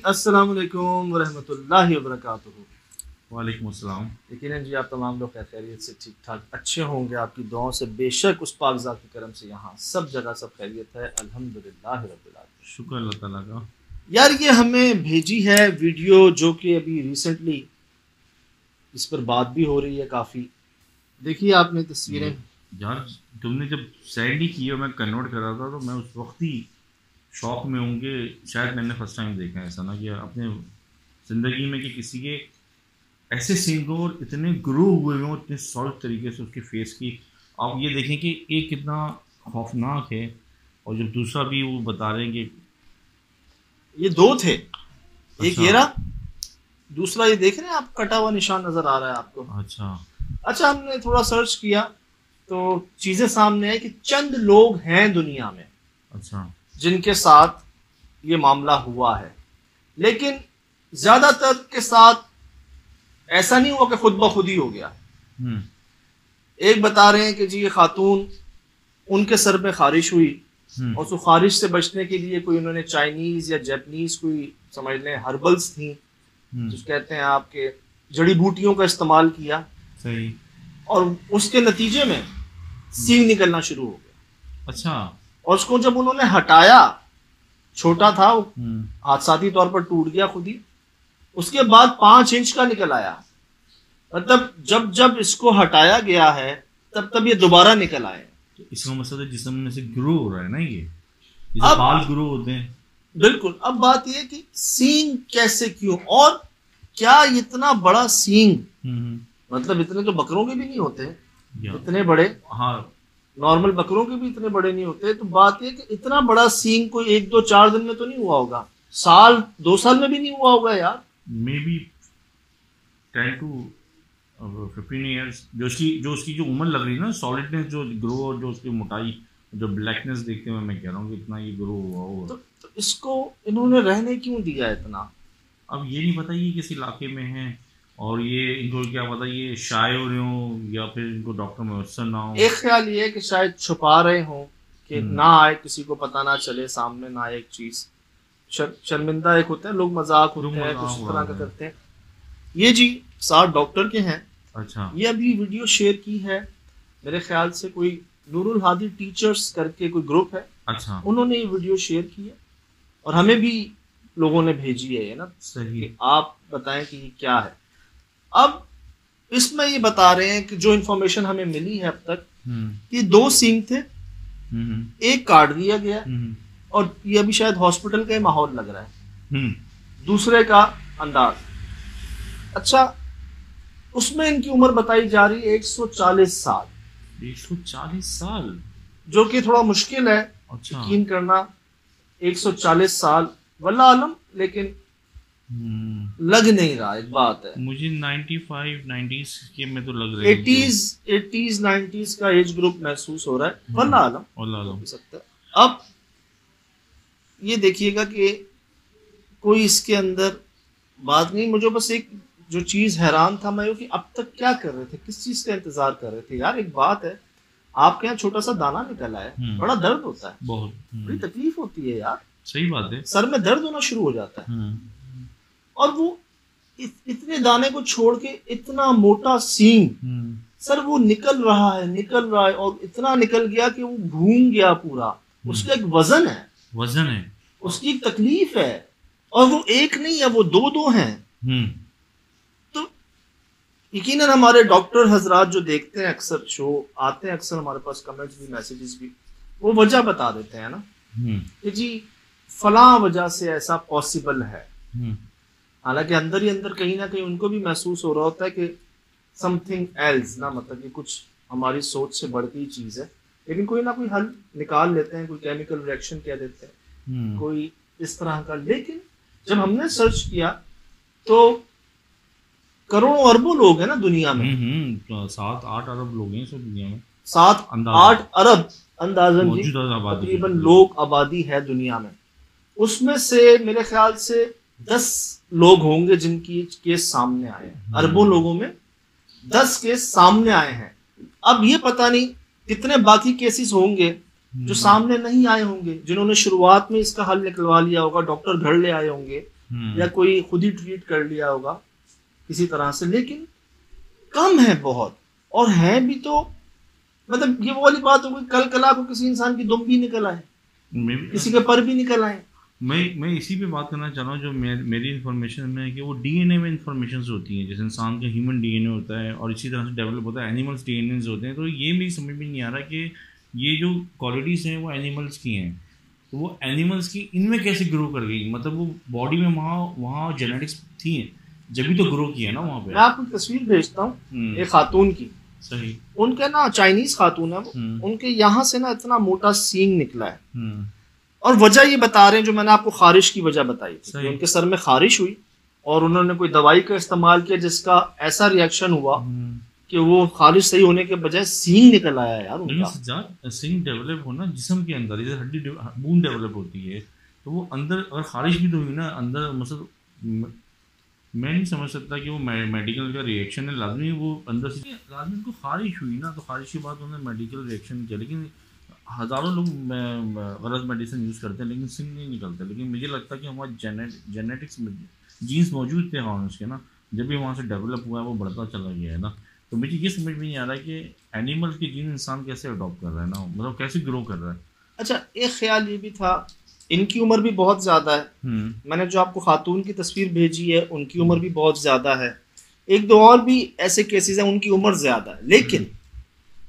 अस्सलाम वालेकुम वरहमतुल्लाहि वबरकातुहू। वालेकुम अस्सलाम। यकीनन जी आप तमाम लोग खैरियत से ठीक ठाक अच्छे होंगे, आपकी दुआओं से बेशक उस पाक ज़ात के करम से यहाँ सब जगह सब खैरियत है, अल्हम्दुलिल्लाह रब्बिल आलमीन। शुक्र अल्लाह ताला का। यार ये हमें भेजी है वीडियो जो कि अभी रिसेंटली इस पर बात भी हो रही है काफ़ी। देखिए आपने तस्वीरें। यार तुमने जब सेंड ही की और मैं कन्वर्ट कर रहा था तो मैं उस वक्त ही शौक में हूँ कि शायद मैंने फर्स्ट टाइम देखा है ऐसा ना कि अपने ज़िंदगी में कि किसी के ऐसे सीन और इतने ग्रो हुए हों इतने सॉलिड तरीके से उसके फेस की। आप ये देखें कि एक कितना खौफनाक है और जब दूसरा भी वो बता रहे हैं कि ये दो थे। एक अच्छा। ये रहा, दूसरा ये देख रहे हैं आप, कटा हुआ निशान नजर आ रहा है आपको। अच्छा हमने थोड़ा सर्च किया तो चीजें सामने है कि चंद लोग हैं दुनिया में अच्छा जिनके साथ ये मामला हुआ है, लेकिन ज्यादातर के साथ ऐसा नहीं हुआ कि खुद ब खुद ही हो गया। एक बता रहे हैं कि जी ये खातून उनके सर में खारिश हुई और उस खारिश से बचने के लिए कोई उन्होंने चाइनीज या जापानीज कोई समझ लें हर्बल्स थी जो कहते हैं आपके जड़ी बूटियों का इस्तेमाल किया। सही। और उसके नतीजे में सींग निकलना शुरू हो गया। अच्छा। और उसको जब उन्होंने हटाया, छोटा था वो, हादसाती तौर पर टूट गया खुद ही। उसके बाद 5 इंच का निकल आया। मतलब जब जब इसको हटाया गया है तब तब ये दोबारा निकल आए। तो इसका मतलब है जिस्म में से ग्रो हो रहा है ना, ये जैसे बाल ग्रो होते हैं। बिल्कुल। अब बात यह कि सींग कैसे, क्यों और क्या इतना बड़ा सींग, मतलब इतने तो बकरों के भी नहीं होते इतने बड़े। हाँ, नॉर्मल बकरों के भी इतने बड़े नहीं होते। तो बात यह कि इतना बड़ा सींग कोई 1 2 4 दिन में तो नहीं हुआ होगा, साल 2 साल में भी नहीं हुआ होगा यार। May be 10 to 15 years. जो उसकी जो उम्र लग रही है ना, सॉलिडनेस जो ग्रो और जो उसकी मोटाई जो ब्लैकनेस देखते हुए मैं कह रहा हूँ कि इतना ये ग्रो हुआ होगा। तो इसको इन्होंने रहने क्यों दिया इतना? अब ये नहीं पता ये किस इलाके में है और ये इनको क्या पता ये शाय हो रहे हो या फिर इनको डॉक्टर मुयस्सर ना हो। एक ख्याल ये है कि शायद छुपा रहे हो कि ना आए, किसी को पता ना चले, सामने ना आए। एक चीज शर्मिंदा एक होता है, लोग मजाक होते हैं कुछ तरह का करते हैं। ये जी 7 डॉक्टर के हैं। अच्छा। ये अभी वीडियो शेयर की है मेरे ख्याल से कोई नूरुल हादी टीचर्स करके कोई ग्रुप है। अच्छा। उन्होंने ये वीडियो शेयर की है और हमें भी लोगों ने भेजी है ना। सही। कि आप बताएं कि ये क्या है। अब इसमें ये बता रहे हैं कि जो इन्फॉर्मेशन हमें मिली है अब तक कि 2 सींग थे, एक काट दिया गया और ये अभी शायद हॉस्पिटल का ही माहौल लग रहा है। दूसरे का अंदाज। अच्छा, उसमें इनकी उम्र बताई जा रही है 140 साल। 140 साल, जो कि थोड़ा मुश्किल है यकीन करना। 140 साल वल्लाह आलम, लेकिन लग नहीं रहा। एक बात है, मुझे 95 90s के में तो लग रहा है। 80s 90s का एज ग्रुप महसूस हो रहा है। वल्लाह आलम हो सकता है। अब ये देखिएगा कि कोई इसके अंदर बात नहीं। मुझे बस एक जो चीज हैरान था मैं, कि अब तक क्या कर रहे थे, किस चीज का इंतजार कर रहे थे यार। एक बात है, आपके यहाँ छोटा सा दाना निकला है, बड़ा दर्द होता है, बहुत बड़ी तकलीफ होती है यार। सही बात है। सर में दर्द होना शुरू हो जाता है। और वो इतने दाने को छोड़ के इतना मोटा सींग, सर वो निकल रहा है और इतना निकल गया कि वो घूम गया पूरा। उसका एक वजन है, उसकी एक तकलीफ है। और वो एक नहीं है, वो 2 हैं। तो यकीनन हमारे डॉक्टर हजरात जो देखते हैं अक्सर शो, आते हैं अक्सर हमारे पास, कमेंट्स भी मैसेजेस भी, वो वजह बता देते हैं ना कि जी फला वजह से ऐसा पॉसिबल है। हालांकि अंदर ही अंदर कहीं ना कहीं उनको भी महसूस हो रहा होता है कि समथिंग एल्स ना, मतलब कि कुछ हमारी सोच से बढ़ती चीज है, लेकिन कोई ना कोई हल निकाल लेते हैं, कोई केमिकल रिएक्शन कह देते हैं, कोई इस तरह का। लेकिन जब हमने सर्च किया तो करोड़ों अरबों लोग हैं ना दुनिया में। 7-8 अरब लोग हैं सब दुनिया में। 7-8 अरब अंदाजन जी तकरीबन लोग आबादी है दुनिया में। उसमें से मेरे ख्याल से 10 लोग होंगे जिनकी केस सामने आए हैं। अरबों लोगों में 10 केस सामने आए हैं। अब ये पता नहीं कितने बाकी केसेस होंगे जो सामने नहीं आए होंगे, जिन्होंने शुरुआत में इसका हल निकलवा लिया होगा, डॉक्टर घर ले आए होंगे या कोई खुद ही ट्रीट कर लिया होगा किसी तरह से, लेकिन कम है बहुत। और है भी तो मतलब ये वो वाली बात हो गई, कल कला को किसी इंसान की दुम भी निकल आए, किसी के पर भी निकल आए। मैं इसी पे बात करना चाह रहा हूँ, जो मेरी इन्फॉर्मेशन में है कि वो डीएनए में इन्फॉर्मेशन होती हैं, जैसे इंसान का ह्यूमन डीएनए होता है और इसी तरह से डेवलप होता है, एनिमल्स डीएनए होते हैं। तो ये मेरी समझ में नहीं आ रहा कि ये जो क्वालिटीज़ हैं वो एनिमल्स की हैं, तो वो एनिमल्स की इनमें कैसे ग्रो कर गई? मतलब वो बॉडी में वहाँ जेनेटिक्स थी जब भी तो ग्रो किया ना वहाँ पे। मैं आपको तस्वीर भेजता हूँ एक खातून की, सही, उनके ना चाइनीज खातून है वो, उनके यहाँ से ना इतना मोटा सींग निकला है, और वजह ये बता रहे हैं जो मैंने आपको खारिश की वजह बताई थी, उनके सर में खारिश हुई और उन्होंने कोई दवाई का इस्तेमाल किया जिसका ऐसा रिएक्शन हुआ कि वो खारिश सही होने के बजाय सींग निकल आया यार उनका। सींग डेवलप होना जिस्म के अंदर, जैसे हड्डी बून डेवलप होती है, तो वो अंदर अगर खारिश भी तो हुई ना अंदर, मतलब मैं नहीं समझ सकता कि वो मेडिकल का रिएक्शन है, लाजमी वो अंदर से लाजमी उनको खारिश हुई ना, तो खारिश के बाद उन्होंने मेडिकल रिएक्शन किया। लेकिन हज़ारों लोग गलत मेडिसिन यूज़ करते हैं लेकिन सिंग नहीं निकलता। लेकिन मुझे लगता है कि हमारे जेनेटिक्स में जीन्स मौजूद थे हॉर्न्स के ना, जब भी वहाँ से डेवलप हुआ है वो बढ़ता चला गया है ना। तो मुझे ये समझ में नहीं आ रहा है कि एनिमल के जीन इंसान कैसे अडॉप्ट कर रहा है ना, मतलब कैसे ग्रो कर रहा है। अच्छा, एक ख्याल ये भी था, इनकी उम्र भी बहुत ज़्यादा है, मैंने जो आपको खातून की तस्वीर भेजी है उनकी उम्र भी बहुत ज़्यादा है, एक दो और भी ऐसे केसेस हैं उनकी उम्र ज़्यादा है, लेकिन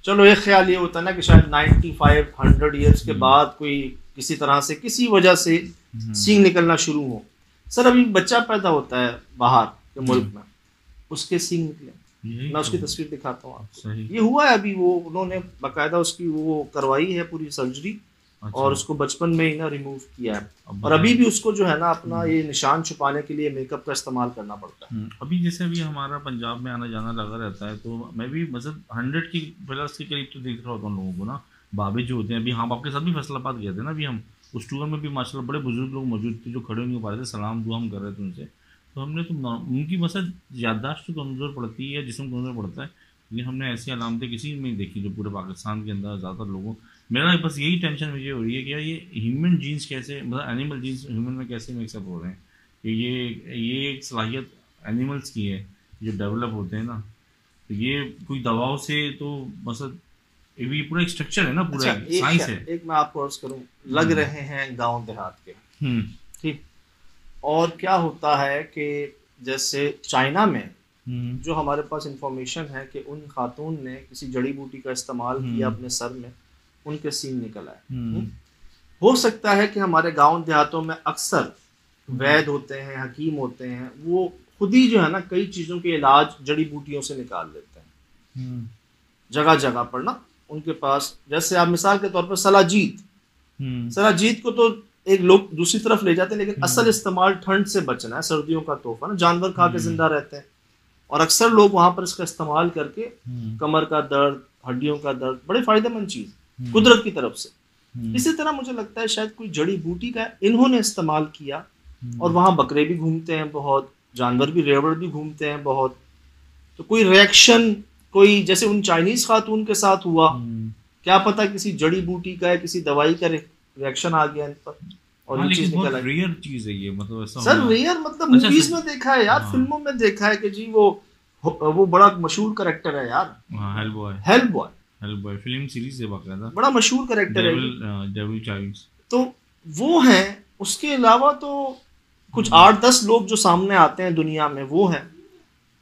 चलो एक ख्याल ये होता है ना कि शायद 95-100 ईयर्स के बाद कोई किसी तरह से किसी वजह से सींग निकलना शुरू हो। सर अभी बच्चा पैदा होता है बाहर के मुल्क में, उसके सींग निकले, मैं उसकी तस्वीर दिखाता हूँ आपको, ये हुआ है अभी, वो उन्होंने बाकायदा उसकी वो करवाई है पूरी सर्जरी, अच्छा। और उसको बचपन में ही ना रिमूव किया है, और अभी भी उसको जो है ना अपना ये निशान छुपाने के लिए मेकअप का इस्तेमाल करना पड़ता है। अभी जैसे अभी हमारा पंजाब में आना जाना लगा रहता है, तो मैं भी मतलब 100 की प्लस के करीब तो देख रहा होता हूँ लोगों को ना, बाबे जो होते हैं। अभी हम आपके साथ भी फैसलाबाद गए थे ना, अभी हम उस टूर में भी माशाल्लाह बड़े बुजुर्ग लोग मौजूद थे जो खड़े नहीं हो पा रहे थे, सलाम दुआ हम कर रहे थे उनसे, तो हमने तो उनकी मतलब याददाश्त तो कमज़ोर पड़ती है, जिस्म कमज़ोर पड़ता है, लेकिन हमने ऐसी अलामतें किसी में देखी जो पूरे पाकिस्तान के अंदर ज़्यादातर लोगों, मेरा बस यही टेंशन मुझे हो रही है कि यार ये ह्यूमन जीन्स कैसे, मतलब एनिमल जीन्स ह्यूमन में कैसे मिक्सअप हो रहे हैं, कि ये एक सलाहियत एनिमल्स की है जो डेवलप होते हैं ना, तो ये कोई दवाओं से तो मतलब ये पूरा एक स्ट्रक्चर है ना, पूरा साइंस है। एक मैं आपको अर्ज करूं, लग रहे हैं गांव देहात के, ठीक, और क्या होता है कि जैसे चाइना में जो हमारे पास इंफॉर्मेशन है कि उन खातून ने किसी जड़ी बूटी का इस्तेमाल किया अपने सर में, उनके सींग निकल आए। हो सकता है कि हमारे गांव देहातों में अक्सर वैद होते हैं, हकीम होते हैं, वो खुद ही जो है ना कई चीज़ों के इलाज जड़ी बूटियों से निकाल लेते हैं जगह जगह पर ना उनके पास। जैसे आप मिसाल के तौर पर सलाजीत को तो एक लोग दूसरी तरफ ले जाते हैं, लेकिन असल इस्तेमाल ठंड से बचना है, सर्दियों का तोहफा ना, जानवर खा के जिंदा रहते हैं, और अक्सर लोग वहां पर इसका इस्तेमाल करके कमर का दर्द, हड्डियों का दर्द, बड़े फायदेमंद चीज कुदरत की तरफ से। इसी तरह मुझे लगता है शायद कोई जड़ी बूटी का इन्होंने इस्तेमाल किया, और वहां बकरे भी घूमते हैं बहुत, जानवर भी, रेवड़ भी घूमते हैं बहुत, तो कोई रिएक्शन, कोई जैसे उन चाइनीज खातून के साथ हुआ, क्या पता किसी जड़ी बूटी का है, किसी दवाई का रिएक्शन आ गया इन पर और ये चीज निकल आई। रेयर चीज है ये, मतलब ऐसा सर रेयर मतलब मूवीज में देखा है यार, फिल्मों में देखा है कि जी वो बड़ा मशहूर कैरेक्टर है यार, हेल बॉय फिल्म सीरीज है बाकायदा, बड़ा मशहूर कैरेक्टर है डेविल चाइल्ड्स, तो वो है। उसके अलावा तो कुछ 8-10 लोग जो सामने आते हैं दुनिया में वो है,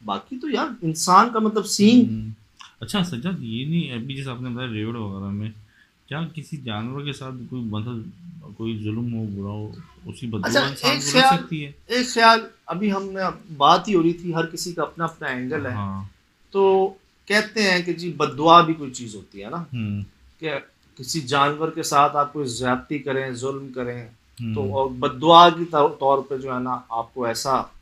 बाकी तो यार इंसान का मतलब सीन। अच्छा सज्जाद, ये नहीं अभी जैसे आपने बताया रेवड़ वगैरह में, क्या किसी जानवर के साथ कोई मतलब कोई जुल्म हो, बुरा हो, उसकी बददुआ इंसान को लग सकती है? एक ख्याल अभी हमने बात ही हो रही थी, हर किसी का अपना अपना एंगल है। तो कहते हैं कि जी बददुआ भी कोई चीज होती है ना, कि किसी जानवर के साथ आप कोई ज्यादती करें, जुल्म करें, तो और बददुआ की तौर पे जो है ना आपको ऐसा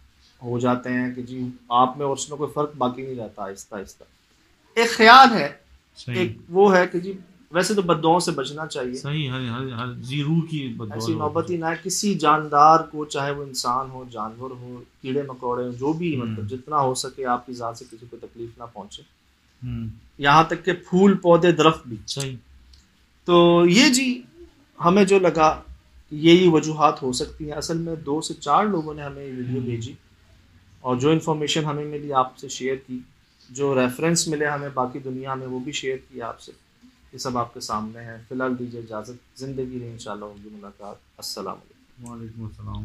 हो जाते हैं कि जी आप में और उसमें कोई फर्क बाकी नहीं रहता, आहिस्ता आहिस्ता। एक ख्याल है, एक वो है कि जी वैसे तो बद्दुआओं से बचना चाहिए, सही, हर जीरू की बद्दुआ ऐसी नौबत ही ना है किसी जानदार को, चाहे वो इंसान हो, जानवर हो, कीड़े मकोड़े हो, जो भी, मतलब जितना हो सके आपकी जात से किसी को तकलीफ ना पहुंचे, यहाँ तक के फूल पौधे दरख्त भी। सही। तो ये जी हमें जो लगा कि यही वजूहात हो सकती हैं। असल में 2 से 4 लोगों ने हमें ये वीडियो भेजी और जो इन्फॉर्मेशन हमें मिली आपसे शेयर की, जो रेफरेंस मिले हमें बाकी दुनिया में वो भी शेयर किया आपसे। ये सब आपके सामने है। फ़िलहाल दीजिए इजाज़त, ज़िंदगी में इंशाल्लाह होगी मुलाकात। अस्सलाम वालेकुम। वालेकुम अस्सलाम।